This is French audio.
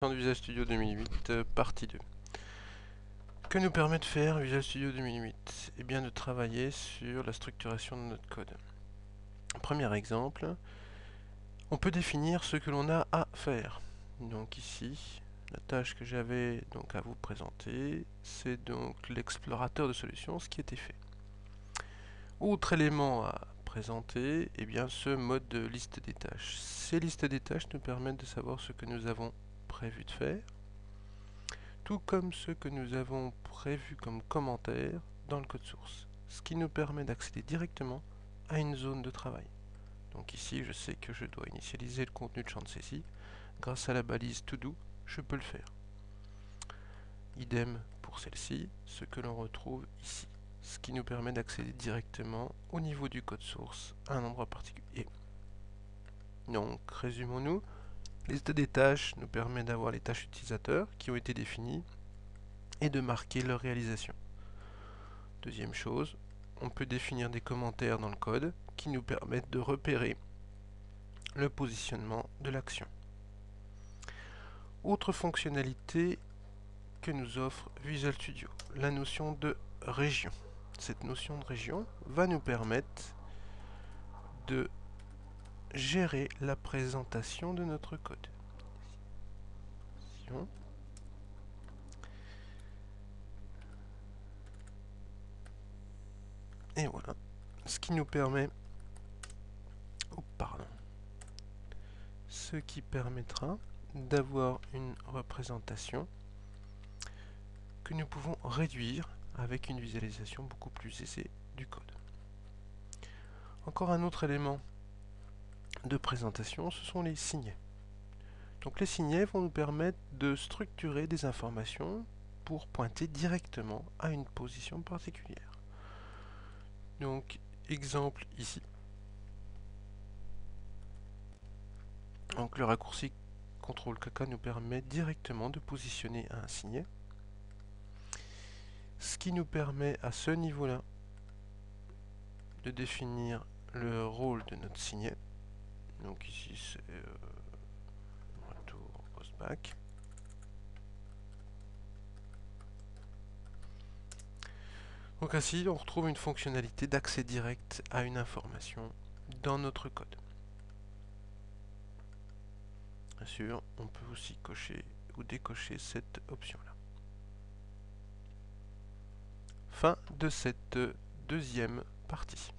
De Visual Studio 2008, partie 2. Que nous permet de faire Visual Studio 2008? Eh bien de travailler sur la structuration de notre code. Premier exemple, on peut définir ce que l'on a à faire. Donc ici, la tâche que j'avais donc à vous présenter, c'est donc l'explorateur de solutions, ce qui était fait. Autre élément à présenter, eh bien ce mode de liste des tâches. Ces listes des tâches nous permettent de savoir ce que nous avons prévu de faire, tout comme ce que nous avons prévu comme commentaire dans le code source, ce qui nous permet d'accéder directement à une zone de travail. Donc ici, je sais que je dois initialiser le contenu de champ de saisie. Grâce à la balise To-Do, je peux le faire. Idem pour celle-ci, ce que l'on retrouve ici, ce qui nous permet d'accéder directement au niveau du code source à un endroit particulier. Donc, résumons-nous, liste des tâches nous permet d'avoir les tâches utilisateurs qui ont été définies et de marquer leur réalisation. Deuxième chose, on peut définir des commentaires dans le code qui nous permettent de repérer le positionnement de l'action. Autre fonctionnalité que nous offre Visual Studio, la notion de région. Cette notion de région va nous permettre de gérer la présentation de notre code. Et voilà, ce qui nous permet, ce qui permettra d'avoir une représentation que nous pouvons réduire avec une visualisation beaucoup plus aisée du code. Encore un autre élément de présentation, ce sont les signets. Donc les signets vont nous permettre de structurer des informations pour pointer directement à une position particulière. Donc exemple ici. Donc le raccourci CTRL-KK nous permet directement de positionner un signet. Ce qui nous permet à ce niveau-là de définir le rôle de notre signet. Donc ici c'est retour postback. Donc ainsi on retrouve une fonctionnalité d'accès direct à une information dans notre code. Bien sûr, on peut aussi cocher ou décocher cette option-là. Fin de cette deuxième partie.